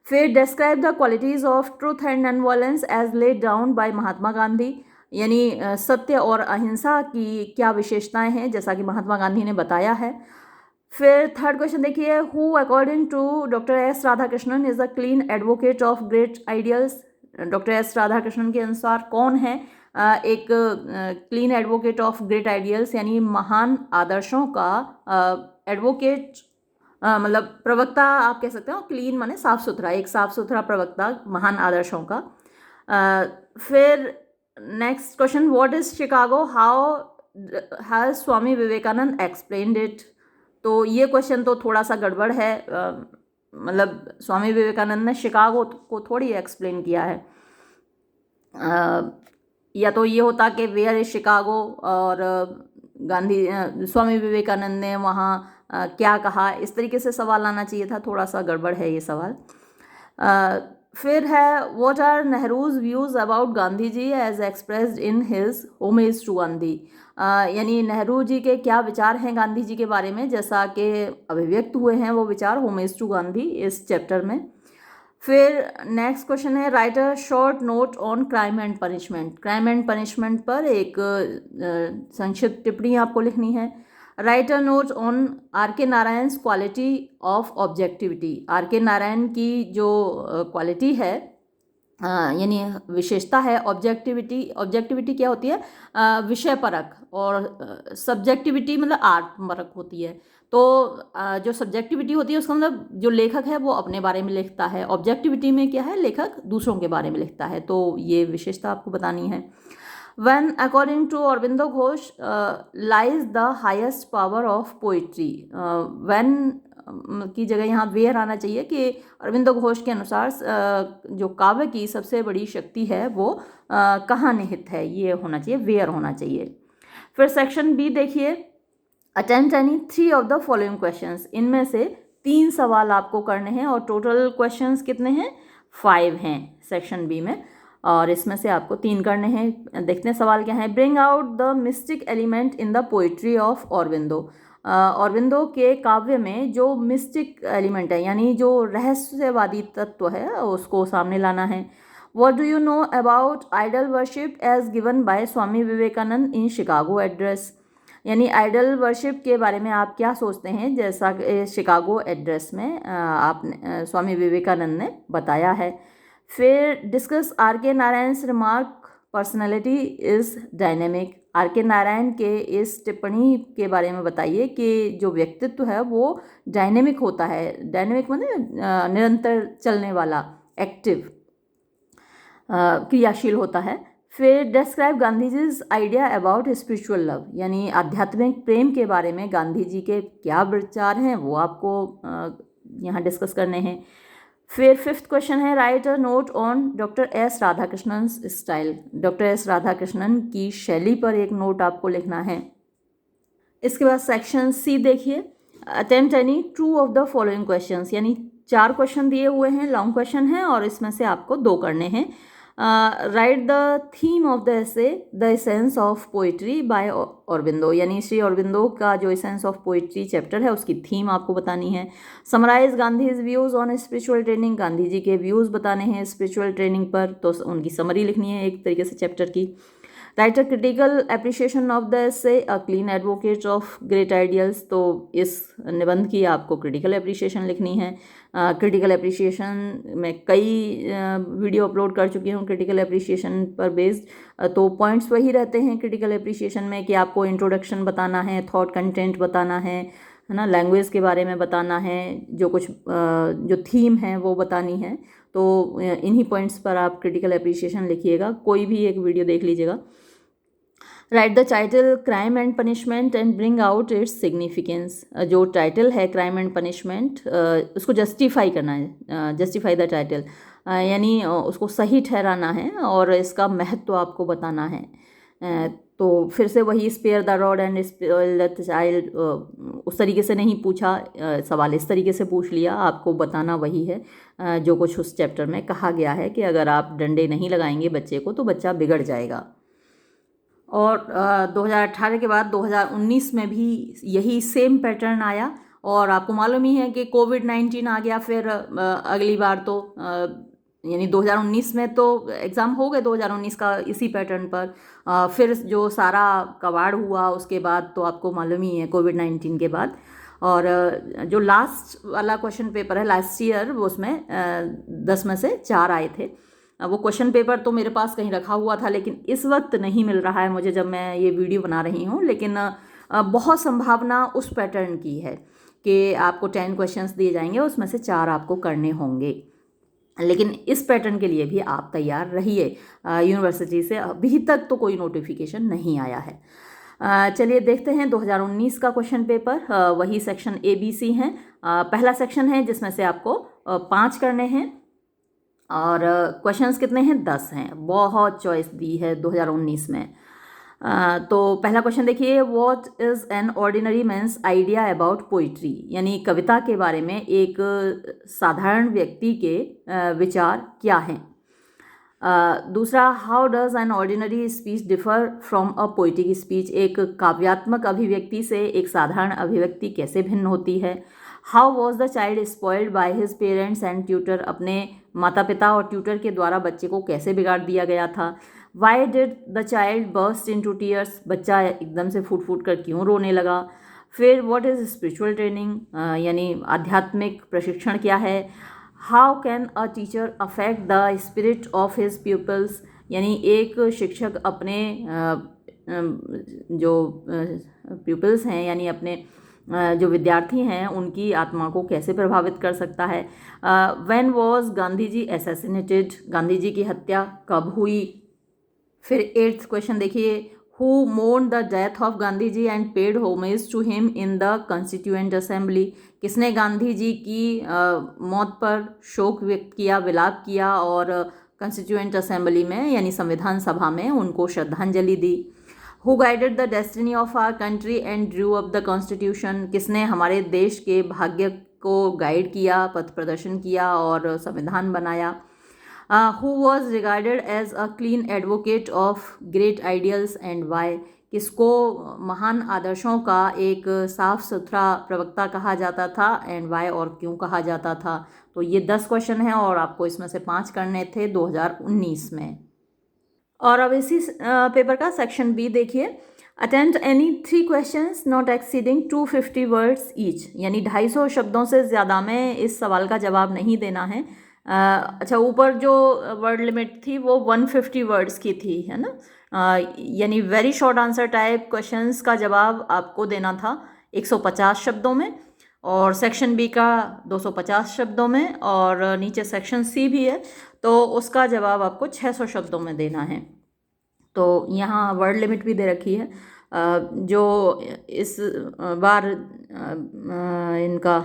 फिर describe the qualities of truth and non violence as laid down by Mahatma Gandhi. यानी सत्य और अहिंसा की क्या विशेषताएं हैं जैसा कि महात्मा गांधी ने बताया है। फिर थर्ड क्वेश्चन देखिए, who according to doctor S Radhakrishnan is a clean advocate of great ideals. Doctor S Radhakrishnan के अनुसार कौन है एक clean advocate of great ideals, यानी महान आदर्शों का एडवोकेट, मतलब प्रवक्ता आप कह सकते हो। क्लीन माने साफ सुथरा, एक साफ सुथरा प्रवक्ता महान आदर्शों का। फिर next question, what is Chicago, how has Swami Vivekananda explained it. तो ये क्वेश्चन तो थोड़ा सा गड़बड़ है, मतलब स्वामी विवेकानंद ने शिकागो को थोड़ी एक्सप्लेन किया है। या तो ये होता कि वेयर इज शिकागो, और स्वामी विवेकानंद ने वहाँ क्या कहा, इस तरीके से सवाल आना चाहिए था। थोड़ा सा गड़बड़ है ये सवाल। फिर है what are Nehru's views about Gandhi ji as expressed in his homage to Gandhi. यानी नेहरू जी के क्या विचार हैं गांधी जी के बारे में, जैसा कि अभिव्यक्त हुए हैं वो विचार होमेज टू गांधी इस चैप्टर में। फिर नेक्स्ट क्वेश्चन है write a short note on crime and punishment. Crime and punishment पर एक संक्षिप्त टिप्पणी आपको लिखनी है। Write a note on R.K. Narayan's quality of objectivity. R.K. Narayan की जो क्वालिटी है, यानी विशेषता है ऑब्जेक्टिविटी। ऑब्जेक्टिविटी क्या होती है? विषय परक, और सब्जेक्टिविटी मतलब आत्मपरक होती है। तो जो सब्जेक्टिविटी होती है उसका मतलब जो लेखक है वो अपने बारे में लिखता है, ऑब्जेक्टिविटी में क्या है, लेखक दूसरों के बारे में लिखता है। तो ये विशेषता आपको बतानी है। When according to Aurobindo Ghosh lies the highest power of poetry। when की जगह यहाँ वेयर आना चाहिए कि अरविंदो घोष के अनुसार जो काव्य की सबसे बड़ी शक्ति है वो कहाँ निहित है, ये होना चाहिए, वेयर होना चाहिए। फिर सेक्शन B देखिए, attempt any 3 of the following questions. इनमें से 3 सवाल आपको करने हैं और टोटल क्वेश्चंस कितने हैं? 5 हैं सेक्शन B में, और इसमें से आपको 3 करने हैं। देखते हैं सवाल क्या है। Bring out the mystic element in the poetry of Aurobindo. Aurobindo के काव्य में जो मिस्टिक एलिमेंट है, यानी जो रहस्यवादी तत्व है, उसको सामने लाना है। What do you know about idol worship as given by Swami Vivekananda in Chicago address. यानी आइडल वर्शिप के बारे में आप क्या सोचते हैं, जैसा शिकागो एड्रेस में आपने स्वामी विवेकानंद ने बताया है। फिर discuss R.K. Narayan's remark personality is dynamic. R K Narayan के इस टिप्पणी के बारे में बताइए कि जो व्यक्तित्व है वो डायनेमिक होता है। डायनेमिक मतलब निरंतर चलने वाला, एक्टिव, क्रियाशील होता है। फिर describe Gandhi ji's idea about spiritual love, यानी आध्यात्मिक प्रेम के बारे में गांधी जी के क्या विचार हैं वो आपको यहाँ डिस्कस करने हैं। फिर फिफ्थ क्वेश्चन है write a note on doctor S Radhakrishnan style, doctor S Radhakrishnan की शैली पर एक नोट आपको लिखना है। इसके बाद सेक्शन सी देखिए, attempt any true of the following questions, यानी 4 क्वेश्चन दिए हुए हैं, लॉन्ग क्वेश्चन है और इसमें से आपको 2 करने हैं। Write the theme of the essay the essence of poetry by Aurobindo, यानी श्री औरबिंदो का जो एसेंस ऑफ पोइट्री चैप्टर है उसकी थीम आपको बतानी है। Summarise Gandhi's views on spiritual training, Gandhi ji के व्यूज़ बताने हैं स्पिरिचुअल ट्रेनिंग पर, तो उनकी समरी लिखनी है एक तरीके से चैप्टर की। Right a critical appreciation of the essay a clean advocate of great ideals, तो इस निबंध की आपको क्रिटिकल एप्रिशिएशन लिखनी है। क्रिटिकल एप्रिशिएशन में कई वीडियो अपलोड कर चुकी हूँ क्रिटिकल एप्रिशिएशन पर बेस्ड, तो पॉइंट्स वही रहते हैं क्रिटिकल एप्रिशिएशन में कि आपको इंट्रोडक्शन बताना है, थॉट कंटेंट बताना है ना, लैंग्वेज के बारे में बताना है, जो कुछ जो थीम है वो बतानी है। तो इन्हीं पॉइंट्स पर आप क्रिटिकल एप्रिशिएशन लिखिएगा, कोई भी एक वीडियो देख लीजिएगा। Right the title crime and punishment and bring out its significance, जो टाइटल है क्राइम एंड पनिशमेंट उसको जस्टिफाई करना है, जस्टिफाई द टाइटल, यानी उसको सही ठहराना है और इसका महत्व आपको बताना है। तो फिर से वही spare the rod and spare the child, उस तरीके से नहीं पूछा सवाल, इस तरीके से पूछ लिया, आपको बताना वही है जो कुछ उस चैप्टर में कहा गया है कि अगर आप डंडे नहीं लगाएंगे बच्चे को तो बच्चा बिगड़ जाएगा। और 2018 के बाद 2019 में भी यही सेम पैटर्न आया और आपको मालूम ही है कि कोविड-19 आ गया। फिर अगली बार तो यानी 2019 में तो एग्ज़ाम हो गए 2019 का इसी पैटर्न पर, फिर जो सारा कबाड़ हुआ उसके बाद तो आपको मालूम ही है कोविड-19 के बाद। और जो लास्ट वाला क्वेश्चन पेपर है लास्ट ईयर, वो उसमें 10 में से 4 आए थे। वो क्वेश्चन पेपर तो मेरे पास कहीं रखा हुआ था लेकिन इस वक्त नहीं मिल रहा है मुझे जब मैं ये वीडियो बना रही हूँ, लेकिन बहुत संभावना उस पैटर्न की है कि आपको 10 क्वेश्चंस दिए जाएंगे, उसमें से 4 आपको करने होंगे। लेकिन इस पैटर्न के लिए भी आप तैयार रहिए, यूनिवर्सिटी से अभी तक तो कोई नोटिफिकेशन नहीं आया है। चलिए देखते हैं 2019 का क्वेश्चन पेपर, वही सेक्शन ABC हैं। पहला सेक्शन है जिसमें से आपको 5 करने हैं और क्वेश्चंस कितने हैं, 10 हैं। बहुत चॉइस दी है 2019 में। तो पहला क्वेश्चन देखिए, what is an ordinary man's idea about poetry, यानी कविता के बारे में एक साधारण व्यक्ति के विचार क्या हैं। दूसरा, how does an ordinary speech differ from a poetic speech, एक काव्यात्मक अभिव्यक्ति से एक साधारण अभिव्यक्ति कैसे भिन्न होती है। How was the child spoiled by his parents and tutor, अपने माता पिता और ट्यूटर के द्वारा बच्चे को कैसे बिगाड़ दिया गया था। Why did the child burst into tears, बच्चा एकदम से फूट फूट कर क्यों रोने लगा। फिर व्हाट इज़ स्पिरिचुअल ट्रेनिंग, यानी आध्यात्मिक प्रशिक्षण क्या है। How can a teacher affect the spirit of his people's, यानी एक शिक्षक अपने जो प्यूपल्स हैं यानी अपने जो विद्यार्थी हैं उनकी आत्मा को कैसे प्रभावित कर सकता है। When was Gandhi ji assassinated, Gandhi ji की हत्या कब हुई। फिर 8th क्वेश्चन देखिए, who mourn the death of Gandhi ji and paid homage to him in the constituent assembly, किसने गांधी जी की मौत पर शोक व्यक्त किया, विलाप किया और कॉन्स्टिट्यूएंट असेंबली में यानी संविधान सभा में उनको श्रद्धांजलि दी। Who guided the destiny of our country and drew up the constitution, किसने हमारे देश के भाग्य को गाइड किया, पथ प्रदर्शन किया और संविधान बनाया। Who was regarded as a clean advocate of great ideals and why, किसको महान आदर्शों का एक साफ सुथरा प्रवक्ता कहा जाता था एंड वाई, और क्यों कहा जाता था। तो ये 10 क्वेश्चन हैं और आपको इसमें से 5 करने थे 2019 में। और अब इसी पेपर का सेक्शन B देखिए, attempt any 3 questions not exceeding 250 words each, यानी 250 शब्दों से ज़्यादा में इस सवाल का जवाब नहीं देना है। अच्छा, ऊपर जो वर्ड लिमिट थी वो 150 वर्ड्स की थी, है ना, यानी very short answer type questions का जवाब आपको देना था 150 शब्दों में, और सेक्शन बी का 250 शब्दों में, और नीचे सेक्शन सी भी है तो उसका जवाब आपको 600 शब्दों में देना है। तो यहाँ वर्ड लिमिट भी दे रखी है। जो इस बार इनका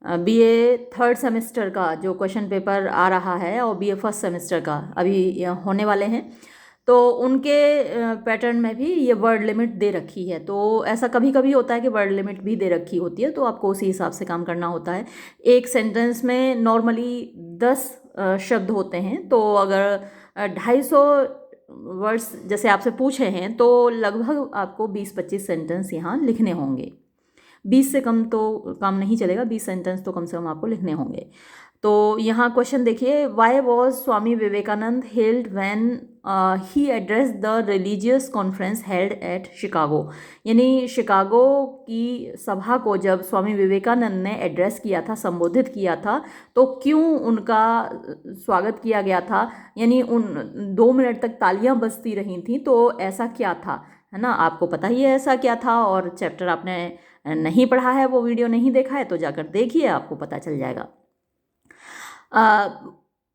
बीए थर्ड सेमेस्टर का जो क्वेश्चन पेपर आ रहा है और बीए फर्स्ट सेमेस्टर का अभी होने वाले हैं, तो उनके पैटर्न में भी ये वर्ड लिमिट दे रखी है। तो ऐसा कभी कभी होता है कि वर्ड लिमिट भी दे रखी होती है, तो आपको उसी हिसाब से काम करना होता है। एक सेंटेंस में नॉर्मली 10 शब्द होते हैं, तो अगर 250 वर्ड्स जैसे आपसे पूछे हैं तो लगभग आपको 20-25 सेंटेंस यहाँ लिखने होंगे। 20 से कम तो काम नहीं चलेगा, 20 सेंटेंस तो कम से कम आपको लिखने होंगे। तो यहाँ क्वेश्चन देखिए, why was Swami Vivekananda held when he address the religious conference held at Chicago. यानी शिकागो की सभा को जब स्वामी विवेकानंद ने एड्रेस किया था, संबोधित किया था, तो क्यों उनका स्वागत किया गया था, यानी उन 2 मिनट तक तालियां बजती रही थी, तो ऐसा क्या था, है ना। आपको पता ही है ऐसा क्या था, और चैप्टर आपने नहीं पढ़ा है, वो वीडियो नहीं देखा है तो जाकर देखिए, आपको पता चल जाएगा।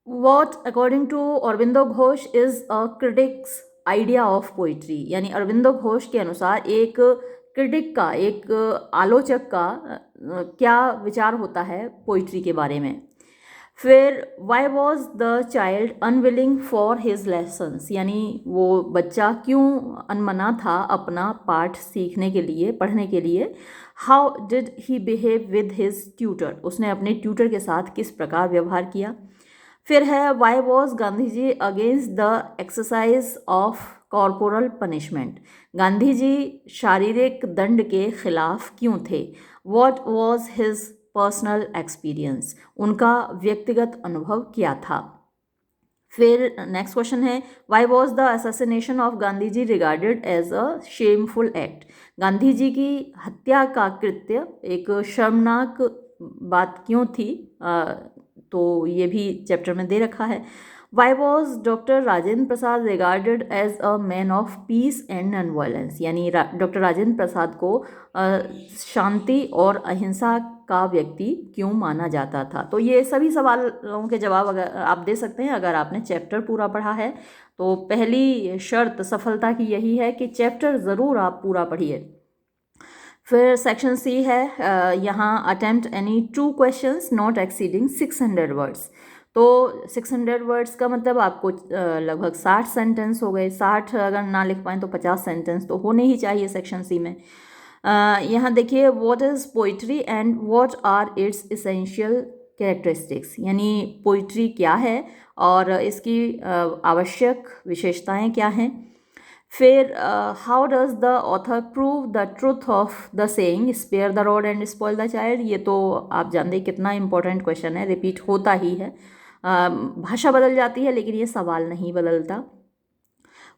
What according to Aurobindo Ghosh is a critic's idea of poetry, यानी अरविंदो घोष के अनुसार एक क्रिटिक का, एक आलोचक का क्या विचार होता है पोइट्री के बारे में। फिर Y was the child unwilling for his lessons, यानी वो बच्चा क्यों अनमना था अपना पाठ सीखने के लिए, पढ़ने के लिए। How did he behave with his tutor, उसने अपने ट्यूटर के साथ किस प्रकार व्यवहार किया। फिर है why was Gandhi ji against the exercise of corporal punishment, Gandhi ji शारीरिक दंड के खिलाफ क्यों थे। What was his personal experience, उनका व्यक्तिगत अनुभव क्या था। फिर नेक्स्ट क्वेश्चन है, why was the assassination of Gandhi ji regarded as a shameful act, Gandhi ji की हत्या का कृत्य एक शर्मनाक बात क्यों थी। तो ये भी चैप्टर में दे रखा है। Why was doctor Rajendra Prasad regarded as a man of peace and non violence, यानी डॉक्टर राजेंद्र प्रसाद को शांति और अहिंसा का व्यक्ति क्यों माना जाता था। तो ये सभी सवालों के जवाब अगर आप दे सकते हैं अगर आपने चैप्टर पूरा पढ़ा है। तो पहली शर्त सफलता की यही है कि चैप्टर ज़रूर आप पूरा पढ़िए। फिर सेक्शन सी है, यहाँ attempt any 2 questions not exceeding 600 words. तो 600 वर्ड्स का मतलब आपको लगभग 60 सेंटेंस हो गए। 60 अगर ना लिख पाएँ तो 50 सेंटेंस तो होने ही चाहिए सेक्शन सी में। यहाँ देखिए, what is poetry and what are its essential characteristics, यानी पोइट्री क्या है और इसकी आवश्यक विशेषताएं क्या हैं। फिर how does the author prove the truth of the saying spare the rod and spoil the child, ये तो आप जानते हैं कितना इंपॉर्टेंट क्वेश्चन है, रिपीट होता ही है। भाषा बदल जाती है लेकिन ये सवाल नहीं बदलता।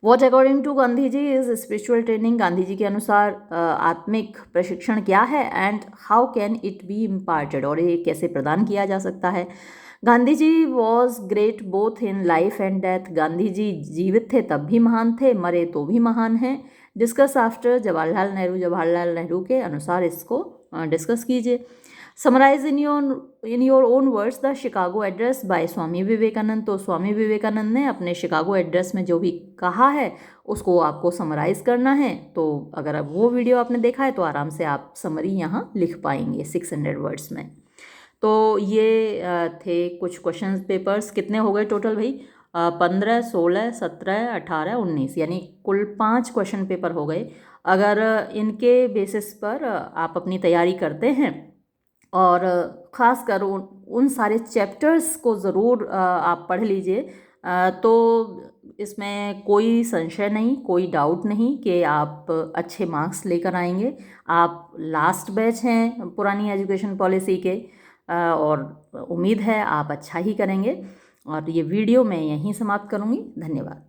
What according to Gandhi ji is spiritual training, Gandhi ji के अनुसार आत्मिक प्रशिक्षण क्या है। And how can it be imparted, और ये कैसे प्रदान किया जा सकता है। Gandhi ji was great both in life and death, Gandhi ji जीवित थे तब भी महान थे, मरे तो भी महान हैं। डिस्कस आफ्टर जवाहरलाल नेहरू, जवाहरलाल नेहरू के अनुसार इसको डिस्कस कीजिए। Summarise in your own words the Chicago address by Swami Vivekananda, तो स्वामी विवेकानंद ने अपने शिकागो एड्रेस में जो भी कहा है उसको आपको समराइज करना है। तो अगर अब वो वीडियो आपने देखा है तो आराम से आप समरी यहाँ लिख पाएंगे 600 वर्ड्स में। तो ये थे कुछ क्वेश्चन पेपर्स। कितने हो गए टोटल भाई? 15, 16, 17, 18, 19, यानी कुल 5 क्वेश्चन पेपर हो गए। अगर इनके बेसिस पर आप अपनी तैयारी करते हैं और ख़ास कर उन सारे चैप्टर्स को ज़रूर आप पढ़ लीजिए, तो इसमें कोई संशय नहीं, कोई डाउट नहीं कि आप अच्छे मार्क्स लेकर आएंगे। आप लास्ट बैच हैं पुरानी एजुकेशन पॉलिसी के, और उम्मीद है आप अच्छा ही करेंगे। और ये वीडियो मैं यहीं समाप्त करूँगी। धन्यवाद।